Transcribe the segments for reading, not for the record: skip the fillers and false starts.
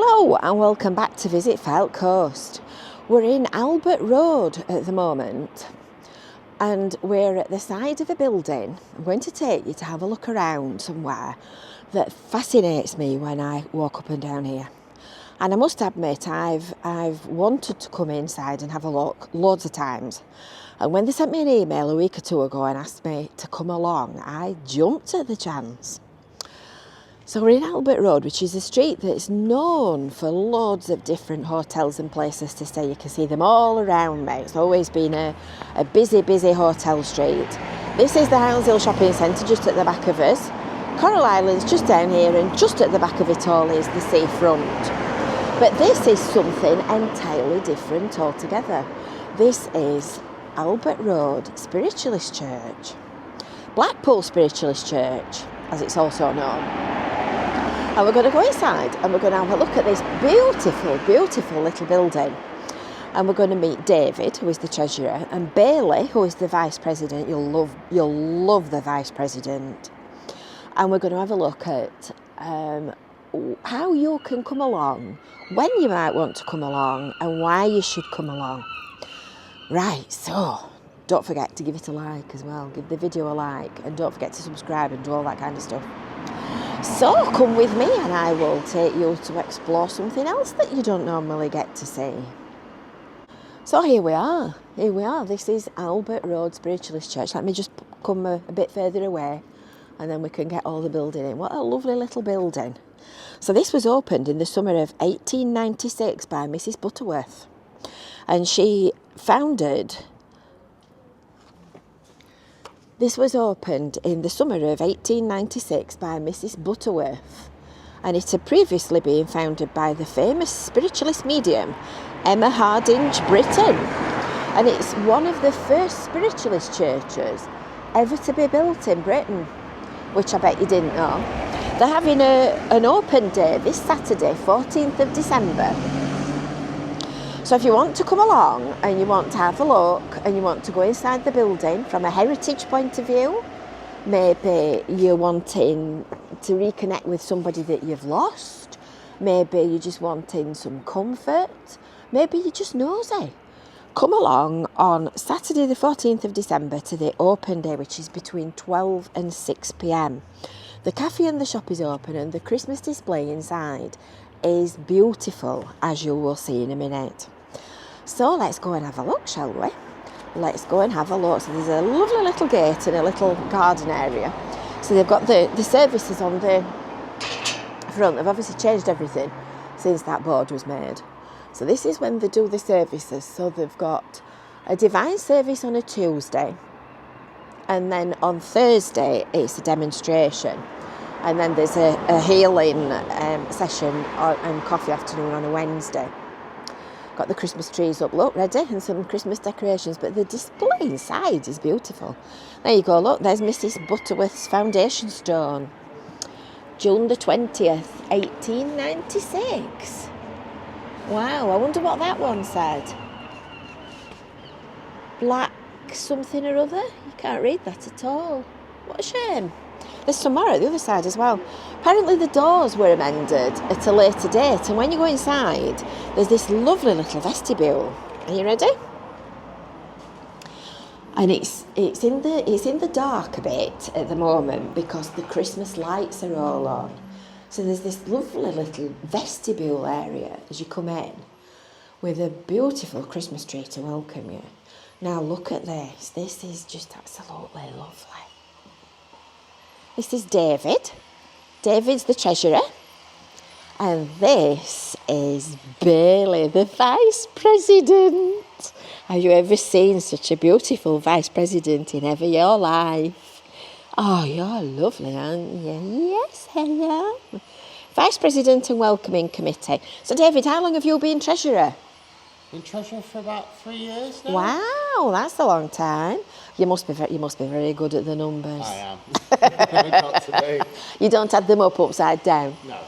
Hello and welcome back to Visit Fylde Coast. We're in Albert Road at the moment and we're at the side of a building. I'm going to take you to have a look around somewhere that fascinates me when I walk up and down here. And I must admit, I've wanted to come inside and have a look loads of times. And when they sent me an email a week or two ago and asked me to come along, I jumped at the chance. So we're in Albert Road, which is a street that's known for loads of different hotels and places to stay. You can see them all around me. It's always been a busy hotel street. This is the Hounshill Hill Shopping Centre just at the back of us. Coral Island's just down here, and just at the back of it all is the seafront. But this is something entirely different altogether. This is Albert Road Spiritualist Church. Blackpool Spiritualist Church, as it's also known. And we're going to go inside and we're going to have a look at this beautiful little building. And we're going to meet David, who is the treasurer, and Bailey, who is the vice president. You'll love the vice president. And we're going to have a look at how you can come along, when you might want to come along, and why you should come along. Right, so don't forget to give it a like as well. Give the video a like, and don't forget to subscribe and do all that kind of stuff. So come with me and I will take you to explore something else that you don't normally get to see. So here we are. This is Albert Road Spiritualist Church. Let me just come a bit further away and then we can get all the building in. What a lovely little building. So this was opened in the summer of 1896 by Mrs. Butterworth. And she founded... This was opened in the summer of 1896 by Mrs. Butterworth, and it had previously been founded by the famous spiritualist medium Emma Hardinge Britton. And it's one of the first spiritualist churches ever to be built in Britain, which I bet you didn't know. They're having an open day this Saturday, 14th of December. So if you want to come along and you want to have a look and you want to go inside the building from a heritage point of view, maybe you're wanting to reconnect with somebody that you've lost, maybe you're just wanting some comfort, maybe you're just nosy, come along on Saturday the 14th of December to the open day, which is between 12 and 6 p.m. The cafe and the shop is open and the Christmas display inside is beautiful, as you will see in a minute. So let's go and have a look, shall we? Let's go and have a look. So there's a lovely little gate and a little garden area. So they've got the services on the front. They've obviously changed everything since that board was made. So this is when they do the services. So they've got a divine service on a Tuesday. And then on Thursday, it's a demonstration. And then there's a healing session and coffee afternoon on a Wednesday. Got the Christmas trees up, look, ready, and some Christmas decorations, but the display inside is beautiful. There you go, look, there's Mrs. Butterworth's foundation stone. June the 20th, 1896. Wow, I wonder what that one said. Black something or other? You can't read that at all. What a shame. There's some more at the other side as well. Apparently the doors were amended at a later date, and when you go inside, there's this lovely little vestibule. Are you ready? And it's in the dark a bit at the moment because the Christmas lights are all on. So there's this lovely little vestibule area as you come in with a beautiful Christmas tree to welcome you. Now look at this. This is just absolutely lovely. This is David. David's the treasurer. And this is Bailey, the vice president. Have you ever seen such a beautiful vice president in ever your life? Oh, you're lovely, aren't you? Yes, I am. Vice president and welcoming committee. So, David, how long have you been treasurer? Been treasurer for about 3 years now. Wow, that's a long time. You must be very good at the numbers. I am. Not today. You don't add them up upside down? No.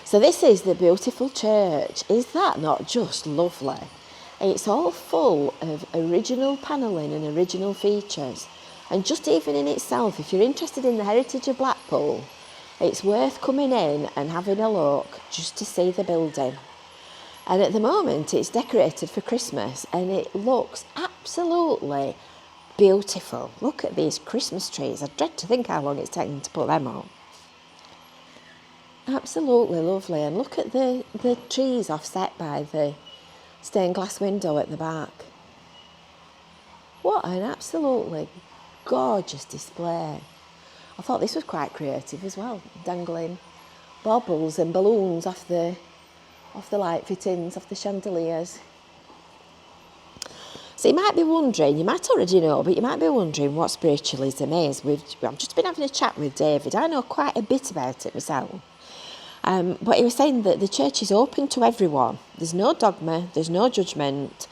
So this is the beautiful church. Is that not just lovely? It's all full of original panelling and original features. And just even in itself, if you're interested in the heritage of Blackpool, It's worth coming in and having a look just to see the building. And at the moment it's decorated for Christmas and it looks absolutely beautiful. Look at these Christmas trees. I dread to think how long it's taken to put them on. Absolutely lovely. And look at the trees offset by the stained glass window at the back. What an absolutely gorgeous display. I thought this was quite creative as well, dangling baubles and balloons off the light fittings, off the chandeliers. So you might be wondering, you might already know, but you might be wondering what spiritualism is. I've just been having a chat with David. I know quite a bit about it myself. But he was saying that the church is open to everyone. There's no dogma, there's no judgment,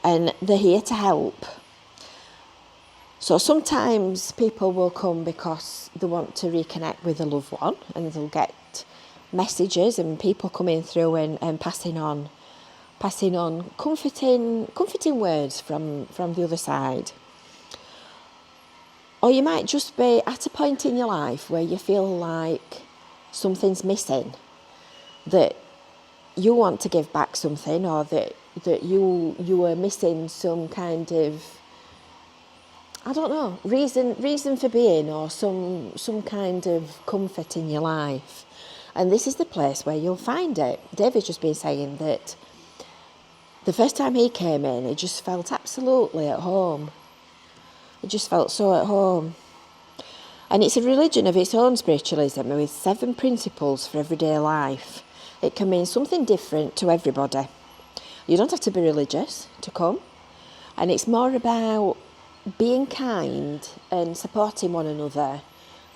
and they're here to help. So sometimes people will come because they want to reconnect with a loved one, and they'll get messages and people coming through and passing on comforting words from the other side. Or you might just be at a point in your life where you feel like something's missing, that you want to give back something, or that you are missing some kind of, I don't know, reason for being, or some kind of comfort in your life. And this is the place where you'll find it. David's just been saying that the first time he came in, he just felt absolutely at home. He just felt so at home. And it's a religion of its own, spiritualism, with 7 principles for everyday life. It can mean something different to everybody. You don't have to be religious to come. And it's more about being kind and supporting one another,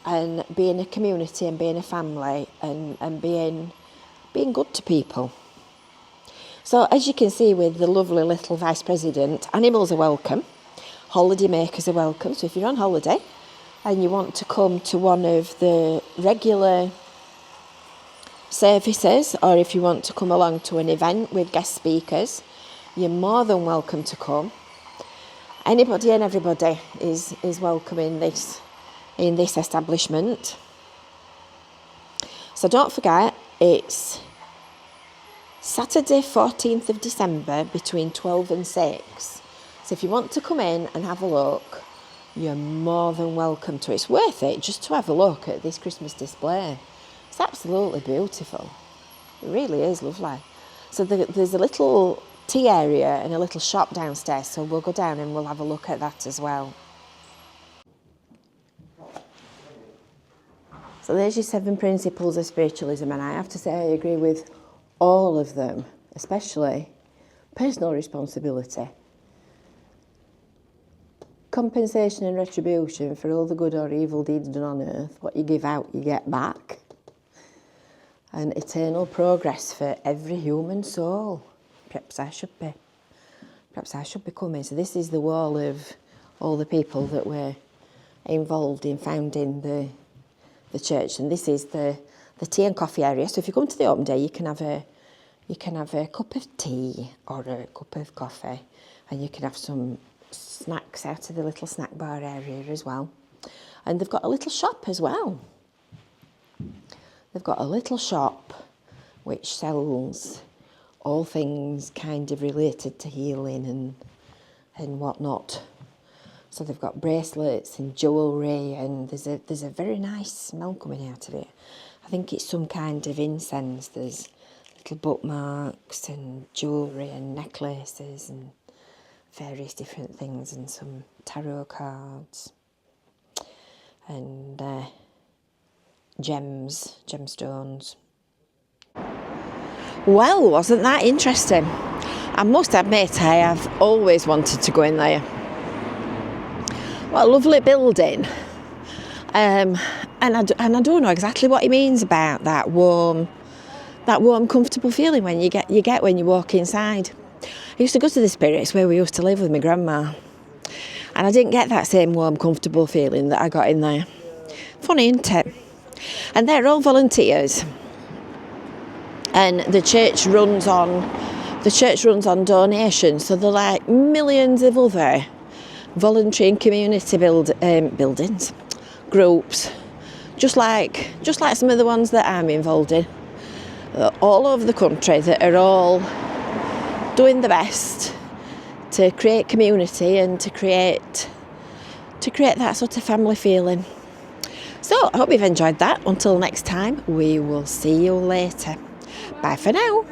and being a community and being a family, and being good to people. So as you can see with the lovely little Vice President, animals are welcome, holiday makers are welcome. So if you're on holiday and you want to come to one of the regular services, or if you want to come along to an event with guest speakers, you're more than welcome to come. Anybody and everybody is welcome in this establishment. So don't forget, it's Saturday 14th of December between 12 and 6. So if you want to come in and have a look, you're more than welcome to. It's worth it just to have a look at this Christmas display. It's absolutely beautiful. It really is lovely. So there's a little tea area and a little shop downstairs, so we'll go down and we'll have a look at that as well. So there's your 7 principles of spiritualism, and I have to say I agree with all of them, especially personal responsibility, compensation and retribution for all the good or evil deeds done on earth. What you give out, you get back, and eternal progress for every human soul. Perhaps I should be coming. So this is the wall of all the people that were involved in founding the church, and this is the tea and coffee area. So if you come to the open day, you can have a cup of tea or a cup of coffee, and you can have some snacks out of the little snack bar area as well. And they've got a little shop as well. They've got a little shop which sells all things kind of related to healing and whatnot. So they've got bracelets and jewellery, and there's a very nice smell coming out of it. I think it's some kind of incense. There's little bookmarks and jewellery and necklaces and various different things, and some tarot cards and gemstones. Well, wasn't that interesting? I must admit, I have always wanted to go in there. What a lovely building. And I don't know exactly what he means about that warm, comfortable feeling when you get when you walk inside. I used to go to the Spirits where we used to live with my grandma, and I didn't get that same warm, comfortable feeling that I got in there. Funny, isn't it? And they're all volunteers, and the church runs on donations. So they're like millions of other voluntary and community buildings, groups, just like some of the ones that I'm involved in, all over the country, that are all doing the best to create community and to create that sort of family feeling. So I hope you've enjoyed that. Until next time, we will see you later. Bye for now.